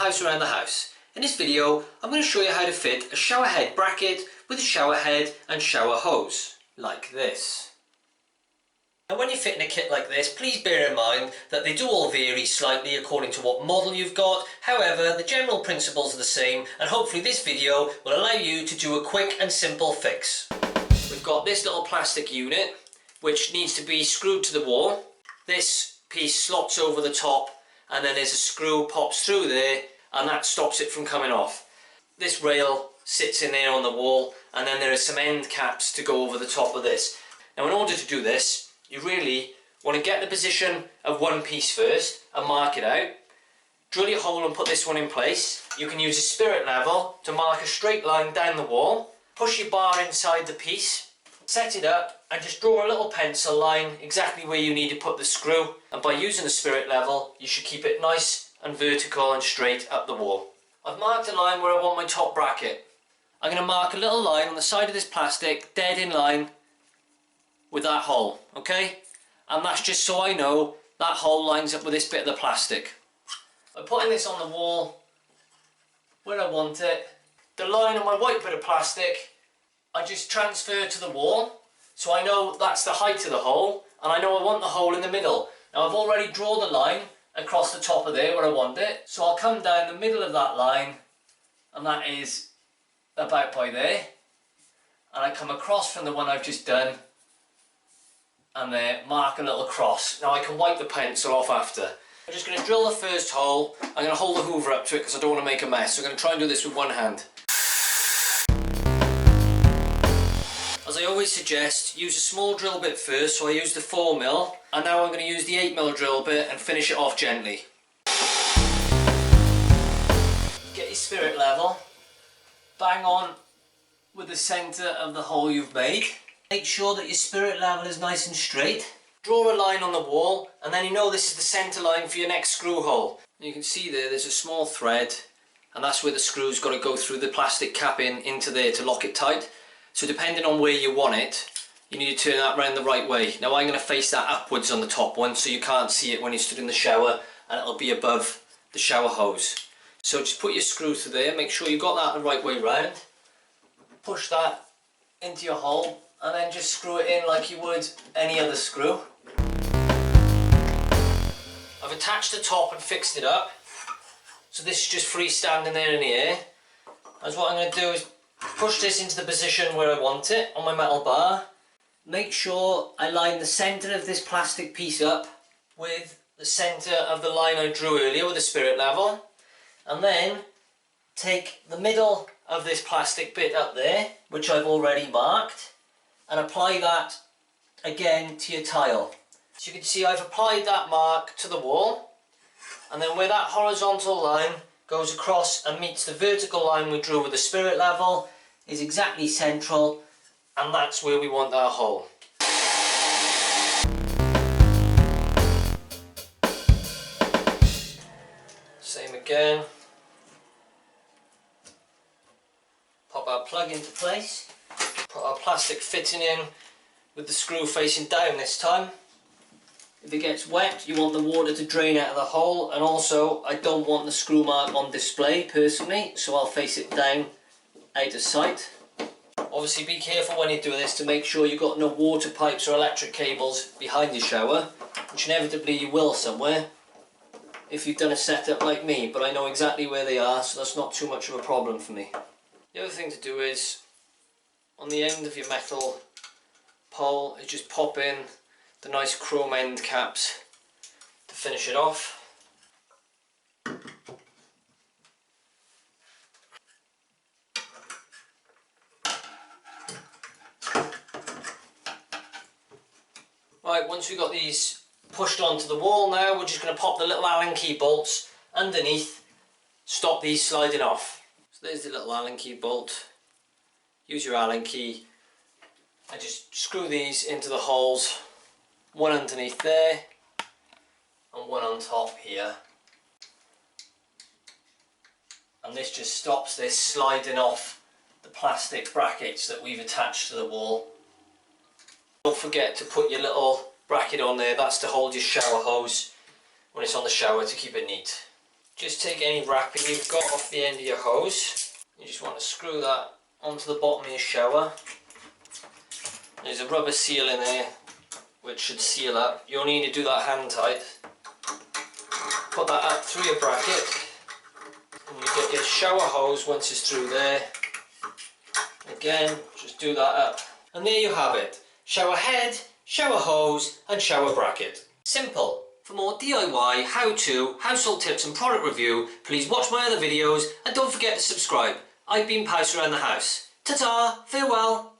lives around the house. In this video I'm going to show you how to fit a shower head bracket with a shower head and shower hose, like this. Now when you're fitting a kit like this, please bear in mind that they do all vary slightly according to what model you've got. However, the general principles are the same, and hopefully this video will allow you to do a quick and simple fix. We've got this little plastic unit which needs to be screwed to the wall. This piece slots over the top and then there's a screw pops through there and that stops it from coming off. This rail sits in there on the wall, and then there are some end caps to go over the top of this. Now in order to do this, you really want to get the position of one piece first and mark it out. Drill your hole and put this one in place. You can use a spirit level to mark a straight line down the wall. Push your bar inside the piece, set it up and just draw a little pencil line exactly where you need to put the screw, and by using the spirit level you should keep it nice and vertical and straight up the wall. I've marked a line where I want my top bracket. I'm going to mark a little line on the side of this plastic, dead in line with that hole, okay? And that's just so I know that hole lines up with this bit of the plastic. I'm putting this on the wall where I want it. The line on my white bit of plastic I just transfer to the wall, so I know that's the height of the hole, and I know I want the hole in the middle. Now I've already drawn the line across the top of there where I want it, so I'll come down the middle of that line, and that is about by there, and I come across from the one I've just done and there mark a little cross. Now I can wipe the pencil off after. I'm just going to drill the first hole. I'm going to hold the hoover up to it because I don't want to make a mess, so I'm going to try and do this with one hand. As I always suggest, use a small drill bit first, so I use the 4mm, and now I'm going to use the 8mm drill bit and finish it off gently. Get your spirit level, bang on with the centre of the hole you've made. Make sure that your spirit level is nice and straight. Draw a line on the wall, and then you know this is the centre line for your next screw hole. You can see there's a small thread, and that's where the screw's got to go through the plastic cap into there to lock it tight. So depending on where you want it, you need to turn that round the right way. Now I'm going to face that upwards on the top one so you can't see it when you stood in the shower, and it'll be above the shower hose. So just put your screw through there, make sure you've got that the right way round. Push that into your hole and then just screw it in like you would any other screw. I've attached the top and fixed it up. So this is just freestanding there in the air. As what I'm going to do is push this into the position where I want it on my metal bar. Make sure I line the centre of this plastic piece up with the centre of the line I drew earlier with the spirit level, and then take the middle of this plastic bit up there, which I've already marked, and apply that again to your tile. So you can see I've applied that mark to the wall, and then where that horizontal line goes across and meets the vertical line we drew with the spirit level is exactly central, and that's where we want our hole. Same again. Pop our plug into place. Put our plastic fitting in with the screw facing down this time. If it gets wet, you want the water to drain out of the hole, and also I don't want the screw mark on display personally, so I'll face it down out of sight. Obviously be careful when you do this to make sure you've got no water pipes or electric cables behind your shower, which inevitably you will somewhere if you've done a setup like me, but I know exactly where they are, so that's not too much of a problem for me. The other thing to do is, on the end of your metal pole, is just pop in the nice chrome end caps to finish it off. Right, once we've got these pushed onto the wall now, we're just going to pop the little Allen key bolts underneath, stop these sliding off. So there's the little Allen key bolt. Use your Allen key and just screw these into the holes, one underneath there and one on top here, and this just stops this sliding off the plastic brackets that we've attached to the wall. Don't forget to put your little bracket on there, that's to hold your shower hose when it's on the shower to keep it neat. just take any wrapping you've got off the end of your hose. You just want to screw that onto the bottom of your shower. There's a rubber seal in there which should seal up. You only need to do that hand tight. Put that up through your bracket and you get your shower hose once it's through there. Again, just do that up. And there you have it. Shower head, shower hose and shower bracket. Simple. For more DIY, how-to, household tips and product review, please watch my other videos and don't forget to subscribe. I've been Pouse Around the House. Ta-ta, farewell.